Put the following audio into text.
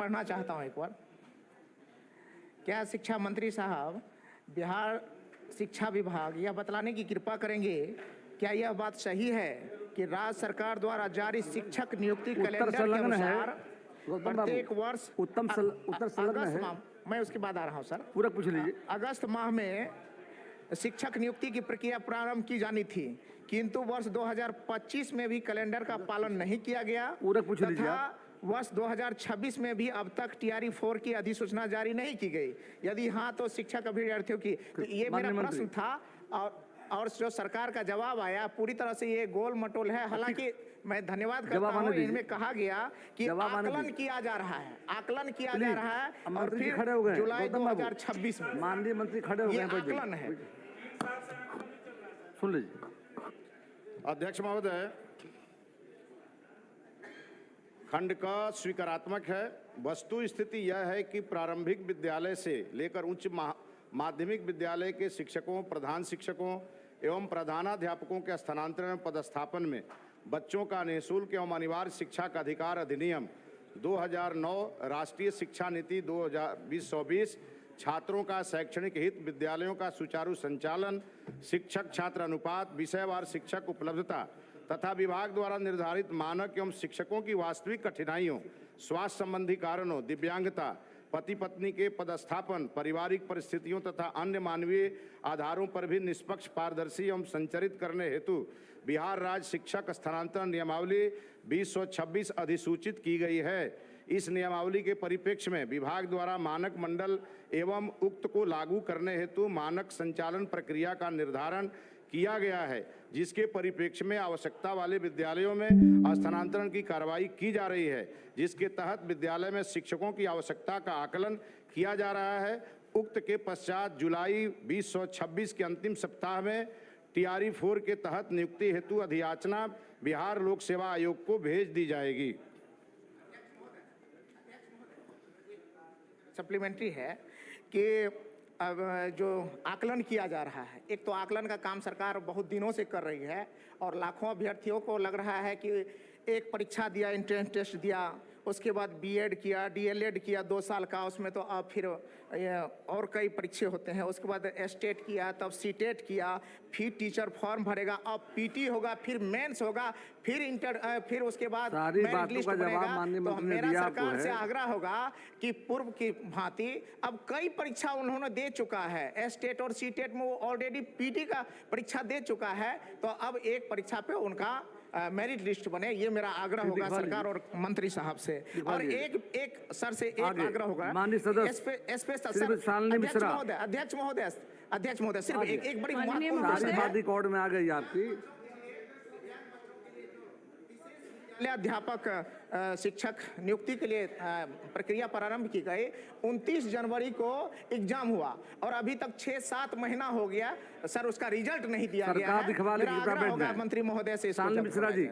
पढ़ना चाहता हूँ एक बार। क्या शिक्षा मंत्री साहब बिहार शिक्षा विभाग यह बतलाने की कृपा करेंगे, क्या यह बात सही है कि राज्य सरकार द्वारा जारी शिक्षक नियुक्ति कैलेंडर के अनुसार प्रत्येक वर्ष उत्तर संलग्न है। मैं उसके बाद आ रहा हूँ सर, पूरा पूछ लीजिए। अगस्त माह में शिक्षक नियुक्ति की प्रक्रिया प्रारंभ की जानी थी, किंतु वर्ष 2025 में भी कैलेंडर का पालन नहीं किया गया पूरा पूछ लीजिए। वर्ष 2026 में भी अब तक टीआरई 4 की अधिसूचना जारी नहीं की गई। यदि हाँ तो शिक्षक अभ्यर्थियों की, तो ये मेरा प्रश्न था। और जो सरकार का जवाब आया पूरी तरह से ये गोल मटोल है। हालांकि मैं धन्यवाद करता हूँ, इनमें कहा गया कि आकलन किया जा रहा है, आकलन किया जा रहा है, और फिर जुलाई 2026 में माननीय मंत्री खड़े हो गए, आकलन है। सुन लीजिए। अध्यक्ष महोदय, खंड का स्वीकारात्मक है। वस्तु स्थिति यह है कि प्रारंभिक विद्यालय से लेकर उच्च माध्यमिक विद्यालय के शिक्षकों, प्रधान शिक्षकों एवं प्रधानाध्यापकों के स्थानांतरण एवं पदस्थापन में बच्चों का निःशुल्क एवं अनिवार्य शिक्षा का अधिकार अधिनियम 2009, राष्ट्रीय शिक्षा नीति 2020, छात्रों का शैक्षणिक हित, विद्यालयों का सुचारू संचालन, शिक्षक छात्र अनुपात, विषयवार शिक्षक उपलब्धता तथा विभाग द्वारा निर्धारित मानक एवं शिक्षकों की वास्तविक कठिनाइयों, स्वास्थ्य संबंधी कारणों, दिव्यांगता, पति पत्नी के पदस्थापन, पारिवारिक परिस्थितियों तथा अन्य मानवीय आधारों पर भी निष्पक्ष, पारदर्शी एवं संचालित करने हेतु बिहार राज्य शिक्षक स्थानांतरण नियमावली 2026 अधिसूचित की गई है। इस नियमावली के परिप्रेक्ष्य में विभाग द्वारा मानक मंडल एवं उक्त को लागू करने हेतु मानक संचालन प्रक्रिया का निर्धारण किया गया है, जिसके परिप्रेक्ष्य में आवश्यकता वाले विद्यालयों में स्थानांतरण की कार्रवाई की जा रही है, जिसके तहत विद्यालय में शिक्षकों की आवश्यकता का आकलन किया जा रहा है। उक्त के पश्चात जुलाई 2026 के अंतिम सप्ताह में टीआरई 4 के तहत नियुक्ति हेतु अधियाचना बिहार लोक सेवा आयोग को भेज दी जाएगी। सप्लीमेंट्री है कि अब जो आकलन किया जा रहा है, एक तो आकलन का काम सरकार बहुत दिनों से कर रही है और लाखों अभ्यर्थियों को लग रहा है कि एक परीक्षा दिया, एंट्रेंस टेस्ट दिया, उसके बाद बीएड किया, डीएलएड किया 2 साल का, उसमें तो अब फिर और कई परीक्षे होते हैं, उसके बाद एस्टेट किया, तब सीटेट किया, फिर टीचर फॉर्म भरेगा, अब पीटी होगा, फिर मेंस होगा, फिर उसके बाद मेरिट लिस्ट बनेगा। तो मेरा सरकार से आग्रह होगा कि पूर्व की भांति अब कई परीक्षा उन्होंने दे चुका है, एस्टेट और सीटेट में वो ऑलरेडी पीटी का परीक्षा दे चुका है, तो अब एक परीक्षा पे उनका मेरिट लिस्ट बने, ये मेरा आग्रह होगा सरकार और मंत्री साहब से। और एक सर से एक आग्रह होगा, अध्यक्ष महोदय सिर्फ एक बड़ी महत्वपूर्ण रिकॉर्ड में आ गई आपकी। अध्यापक शिक्षक नियुक्ति के लिए प्रक्रिया प्रारंभ की गई। 29 जनवरी को एग्जाम हुआ और अभी तक 6-7 महीना हो गया सर, उसका रिजल्ट नहीं दिया गया है। मेरा आग्रह होगा मंत्री महोदय से। मिश्रा जी।